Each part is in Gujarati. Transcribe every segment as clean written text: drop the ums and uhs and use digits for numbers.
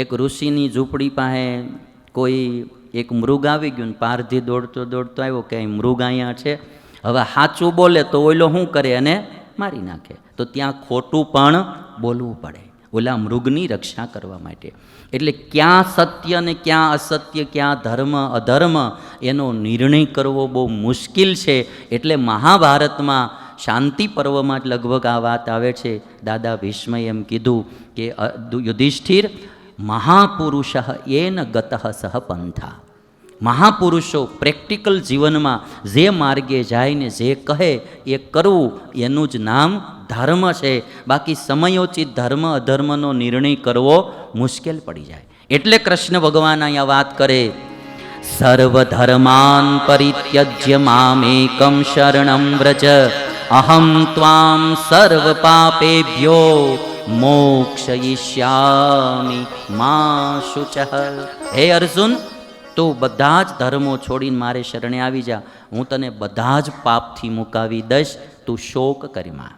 એક ઋષિની ઝૂંપડી પાસે કોઈ એક મૃગ આવી ગયું ને પારધી દોડતો દોડતો આવ્યો કે અહીં મૃગ અહીંયા છે, હવે સાચું બોલે તો ઓલો શું કરે અને મારી નાખે, તો ત્યાં ખોટું પણ બોલવું પડે ઓલા મૃગની રક્ષા કરવા માટે. એટલે ક્યાં સત્ય ને ક્યાં અસત્ય, ક્યાં ધર્મ અધર્મ, એનો નિર્ણય કરવો બહુ મુશ્કેલ છે. એટલે મહાભારતમાં શાંતિ પર્વમાં જ લગભગ આ વાત આવે છે. દાદા ભીષ્મએ એમ કીધું કે યુધિષ્ઠિર મહાપુરુષ એન ગતઃ સહ પંથા. મહાપુરુષો પ્રેક્ટિકલ જીવનમાં જે માર્ગે જાયને જે કહે એ કરવું, એનું જ નામ ધર્મ છે. બાકી સમયોચિત ધર્મ અધર્મનો નિર્ણય કરવો મુશ્કેલ પડી જાય. એટલે કૃષ્ણ ભગવાન અહીંયા વાત કરે, સર્વધર્માન પરિત્યજ્ય મામેકમ શરણમ વ્રજ અહમ ત્વામ સર્વ પાપેભ્યો મોક્ષયિષ્યામિ મા શુચઃ. હે અર્જુન, તું બધા જ ધર્મો છોડીને મારે શરણે આવી જા, હું તને બધા જ પાપથી મુકાવી દઈશ, તું શોક કરીમાં.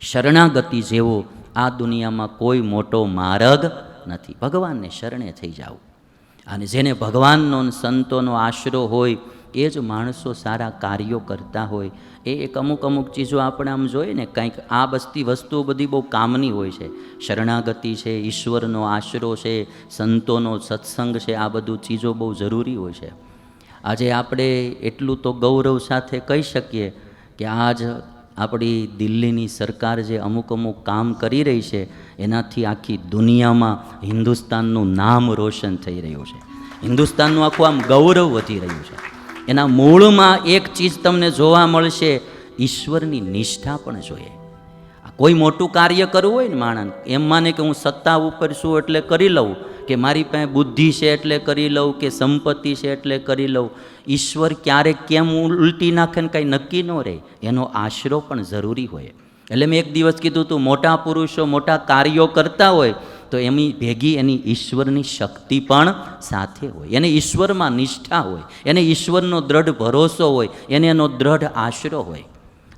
શરણાગતિ જેવો આ દુનિયામાં કોઈ મોટો માર્ગ નથી. ભગવાનને શરણે થઈ જાવ. અને જેને ભગવાનનો સંતોનો આશરો હોય એ જ માણસો સારા કાર્યો કરતા હોય. એ એક અમુક ચીજો આપણે આમ જોઈએ ને, કંઈક આ બધી વસ્તુઓ બધી બહુ કામની હોય છે. શરણાગતિ છે, ઈશ્વરનો આશરો છે, સંતોનો સત્સંગ છે, આ બધું ચીજો બહુ જરૂરી હોય છે. આજે આપણે એટલું તો ગૌરવ સાથે કહી શકીએ કે આજ આપણી દિલ્હીની સરકાર જે અમુક કામ કરી રહી છે, એનાથી આખી દુનિયામાં હિન્દુસ્તાનનું નામ રોશન થઈ રહ્યું છે. હિન્દુસ્તાનનું આખું આમ ગૌરવ વધી રહ્યું છે. એના મૂળમાં એક ચીજ તમને જોવા મળશે, ઈશ્વરની નિષ્ઠા પણ જોઈએ. કોઈ મોટું કાર્ય કરવું હોય ને માણસ એમ માને કે હું સત્તા ઉપર છું એટલે કરી લઉં, કે મારી પાસે બુદ્ધિ છે એટલે કરી લઉં, કે સંપત્તિ છે એટલે કરી લઉં. ઈશ્વર ક્યારેક કેમ ઉલટી નાખે ને કાંઈ નક્કી ન રહે, એનો આશરો પણ જરૂરી હોય. એટલે મેં એક દિવસ કીધું હતું, મોટા પુરુષો મોટા કાર્યો કરતા હોય તો એની ભેગી એની ઈશ્વરની શક્તિ પણ સાથે હોય, એને ઈશ્વરમાં નિષ્ઠા હોય, એને ઈશ્વરનો દ્રઢ ભરોસો હોય, એને એનો દ્રઢ આશરો હોય.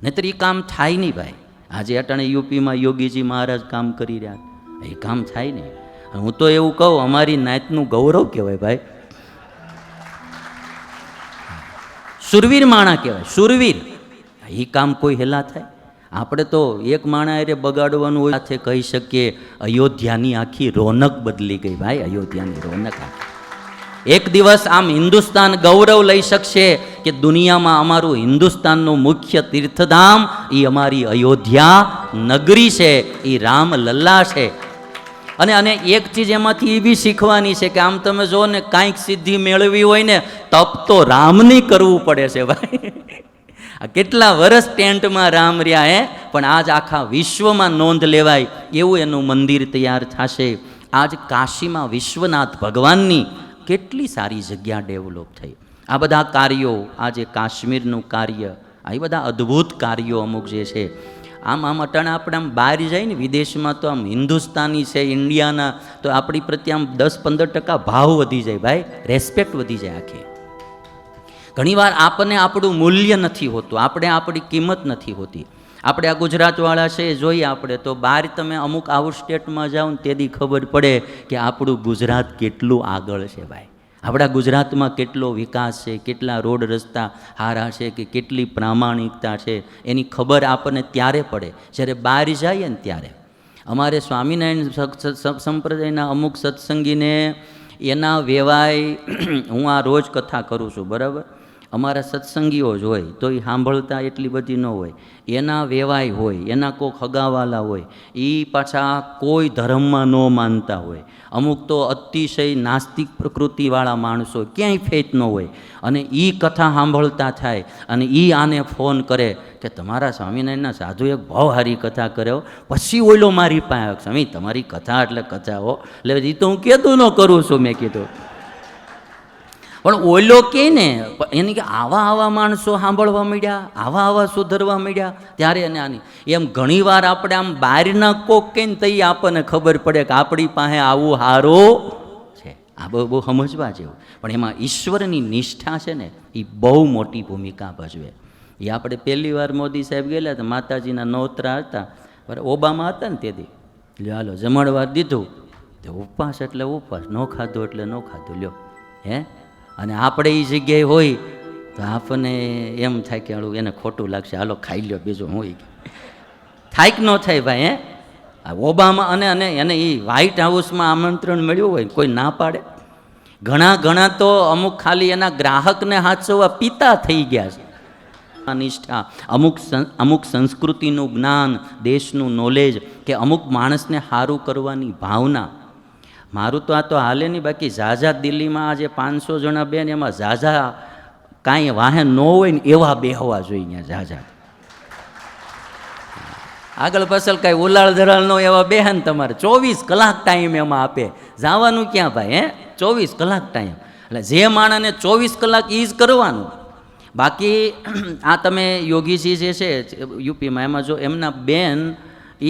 નહીંતર એ કામ થાય નહીં ભાઈ. આજે અટાણે યુપીમાં યોગીજી મહારાજ કામ કરી રહ્યા, એ કામ થાય નહીં. હું તો એવું કહું, અમારી નાતનું ગૌરવ કહેવાય ભાઈ. સુરવીર માણા કહેવાય, સુરવીર. એ કામ કોઈ હેલા થાય? આપણે તો એક માણા એ બગાડવાનું હોય સાથે કહી શકીએ અયોધ્યાની આખી રોનક બદલી ગઈ ભાઈ. અયોધ્યાની રોનક એક દિવસ આમ હિન્દુસ્તાન ગૌરવ લઈ શકશે કે દુનિયામાં અમારું હિન્દુસ્તાનનું મુખ્ય તીર્થધામ એ અમારી અયોધ્યા નગરી છે, એ રામ લલ્લા છે. અને એક ચીજ એમાંથી એ બી શીખવાની છે કે આમ તમે જો ને, કાંઈક સિદ્ધિ મેળવી હોય ને તપ તો રામની કરવું પડે છે ભાઈ. કેટલા વર્ષ ટેન્ટમાં રામ રહ્યા હે, પણ આજ આખા વિશ્વમાં નોંધ લેવાય એવું એનું મંદિર તૈયાર થશે. આજ કાશીમાં વિશ્વનાથ ભગવાનની કેટલી સારી જગ્યા ડેવલપ થઈ. આ બધા કાર્યો, આજે કાશ્મીરનું કાર્ય, આ બધા અદ્ભુત કાર્યો અમુક જે છે, આમ અટાણે આપણે આમ બહાર જાય ને વિદેશમાં તો આમ હિન્દુસ્તાની છે, ઇન્ડિયાના, તો આપણી પ્રત્યે આમ 10-15% ભાવ વધી જાય ભાઈ, રેસ્પેક્ટ વધી જાય આખી. ઘણીવાર આપણને આપણું મૂલ્ય નથી હોતું, આપણે આપણી કિંમત નથી હોતી. આપણે આ ગુજરાતવાળા છે જોઈએ આપણે તો, બહાર તમે અમુક આઉટ સ્ટેટમાં જાઓ ને તેથી ખબર પડે કે આપણું ગુજરાત કેટલું આગળ છે ભાઈ. આપણા ગુજરાતમાં કેટલો વિકાસ છે, કેટલા રોડ રસ્તા સારા છે, કે કેટલી પ્રામાણિકતા છે, એની ખબર આપણને ત્યારે પડે જ્યારે બહાર જઈએ ને ત્યારે. અમારે સ્વામિનારાયણ સંપ્રદાયના અમુક સત્સંગીને એના વેવાય, હું આ રોજ કથા કરું છું બરાબર, અમારા સત્સંગીઓ જ હોય તો એ સાંભળતા એટલી બધી ન હોય, એના વેવાય હોય, એના કોઈક હગાવાલા હોય, એ પાછા કોઈ ધર્મમાં ન માનતા હોય. અમુક તો અતિશય નાસ્તિક પ્રકૃતિવાળા માણસો, ક્યાંય ફેત ન હોય, અને એ કથા સાંભળતા થાય અને એ આને ફોન કરે કે તમારા સ્વામિનારાયણના સાધુ એક બહુ સારી કથા કર્યો. પછી ઓલો મારી પાસે, સ્વામી તમારી કથા એટલે કથા હો, એટલે એ તો હું કહેતું ન કરું છું. મેં કીધું પણ ઓલો કે ને એની કે આવા માણસો સાંભળવા મળ્યા, આવા સુધરવા મળ્યા ત્યારે. અને આની એમ ઘણીવાર આપણે આમ બહારના કોક કહીને તો આપણને ખબર પડે કે આપણી પાસે આવું સારું છે. આ બહુ સમજવા જેવું. પણ એમાં ઈશ્વરની નિષ્ઠા છે ને, એ બહુ મોટી ભૂમિકા ભજવે. એ આપણે પહેલી વાર મોદી સાહેબ ગયેલા હતા, માતાજીના નોતરા હતા, ઓબામા હતા ને તેથી, હાલો જમણવાર દીધું, તો ઉપવાસ એટલે ઉપવાસ, ન ખાધું એટલે ન ખાધું, લ્યો હે. અને આપણે એ જગ્યાએ હોય તો આપણને એમ થાય કે હાલું એને ખોટું લાગશે, હાલો ખાઈ લ્યો, બીજું હોય થાય કે ન થાય ભાઈ. હે ઓબામા અને એને એ વ્હાઇટ હાઉસમાં આમંત્રણ મળ્યું હોય, કોઈ ના પાડે? ઘણા તો અમુક ખાલી એના ગ્રાહકને હાચવવા પિતા થઈ ગયા છે. નિષ્ઠા, અમુક સંસ્કૃતિનું જ્ઞાન, દેશનું નોલેજ, કે અમુક માણસને સારું કરવાની ભાવના. મારું તો આ તો હાલે નહીં. બાકી ઝાઝા દિલ્હીમાં આજે 500 જણા બેન, એમાં ઝાઝા કાંઈ વાહે ન હોય ને એવા બેહવા જોઈએ અહીંયા ઝાઝા. આગળ પાછળ કાંઈ ઉલાળ ધરાળ નો એવા બેહન તમારે 24 કલાક ટાઈમ એમાં આપે. જવાનું ક્યાં ભાઈ? હે 24 કલાક ટાઈમ. એટલે જે માણસને 24 કલાક એ જ કરવાનું. બાકી આ તમે યોગીજી જે છે યુપીમાં, એમાં જો એમના બેન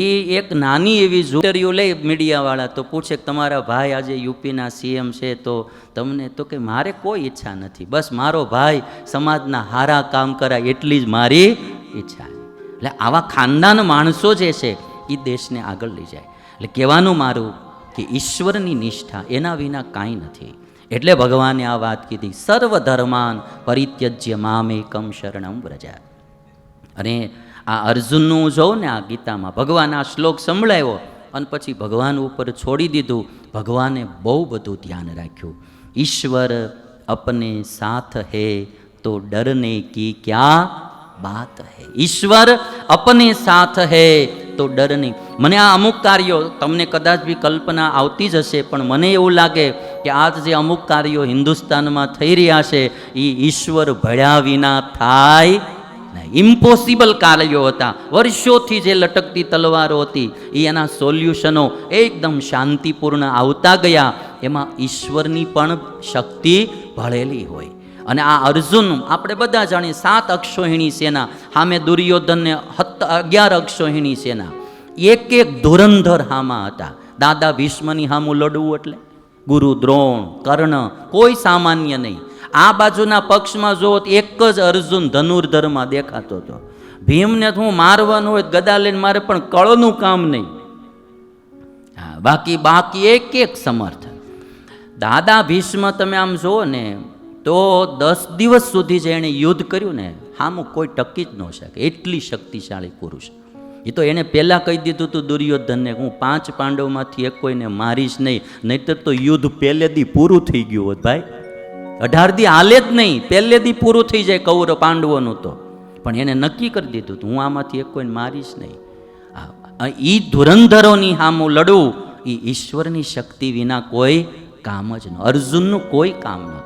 એ એક નાની એવી ઇન્ટરવ્યૂ લે મીડિયાવાળા, તો પૂછે કે તમારા ભાઈ આજે યુપીના સીએમ છે, તો તમને, તો કે મારે કોઈ ઈચ્છા નથી, બસ મારો ભાઈ સમાજના હારા કામ કરાય એટલી જ મારી ઈચ્છા છે. એટલે આવા ખાનદાન માણસો જે છે એ દેશને આગળ લઈ જાય. એટલે કહેવાનું મારું કે ઈશ્વરની નિષ્ઠા એના વિના કાંઈ નથી. એટલે ભગવાને આ વાત કીધી, સર્વ ધર્માન પરિત્યજ્ય મામેકમ શરણમ વ્રજ. અને આ અર્જુનનું જોઉં ને આ ગીતામાં ભગવાન આ શ્લોક સંભળાવ્યો અને પછી ભગવાન ઉપર છોડી દીધું. ભગવાને બહુ બધું ધ્યાન રાખ્યું. ઈશ્વર અપને સાથ હૈ તો ડરને કી ક્યાં બાત હૈ. ઈશ્વર અપને સાથ હૈ તો ડર નહીં. મને આ અમુક કાર્યો, તમને કદાચ બી કલ્પના આવતી જ હશે, પણ મને એવું લાગે કે આજ જે અમુક કાર્યો હિન્દુસ્તાનમાં થઈ રહ્યા છે એ ઈશ્વર ભળ્યા વિના થાય નહીં. ઇમ્પોસિબલ કાર્યો હતા. વર્ષોથી જે લટકતી તલવારો હતી એ એના સોલ્યુશનો એકદમ શાંતિપૂર્ણ આવતા ગયા. એમાં ઈશ્વરની પણ શક્તિ ભળેલી હોય. અને આ અર્જુન આપણે બધા જાણીએ 7 અક્ષોહિણી સેના સામે દુર્યોધનને 11 અક્ષોહિણી સેના, એક ધુરંધર હામાં હતા. દાદા ભીષ્મની હામું લડવું એટલે ગુરુ દ્રોણ, કર્ણ, કોઈ સામાન્ય નહીં. આ બાજુના પક્ષમાં જો એક જ અર્જુન ધનુર્ધરમાં દેખાતો હતો. ભીમને હું મારવાનું હોય ગદા લઈને મારે, પણ કળનું કામ નહીં. હા, બાકી એક સમર્થ. દાદા ભીષ્મ તમે આમ જુઓ ને તો 10 દિવસ સુધી જે એણે યુદ્ધ કર્યું ને, હામું કોઈ ટકી જ ન શકે, એટલી શક્તિશાળી પુરુષ. એ તો એને પહેલાં કહી દીધું હતું દુર્યોધનને, હું 5 પાંડવમાંથી એક કોઈને મારીશ નહીં, નહીતર તો યુદ્ધ પહેલેથી પૂરું થઈ ગયું હોત ભાઈ. 18 દી હાલે જ નહીં, પહેલેથી પૂરું થઈ જાય કૌરવ પાંડવોનું તો. પણ એને નક્કી કરી દીધું હતું હું આમાંથી એક કોઈને મારીશ નહીં. એ ધુરંધરોની સામું લડવું એ ઈશ્વરની શક્તિ વિના કોઈ કામ જ ન. અર્જુનનું કોઈ કામ ન.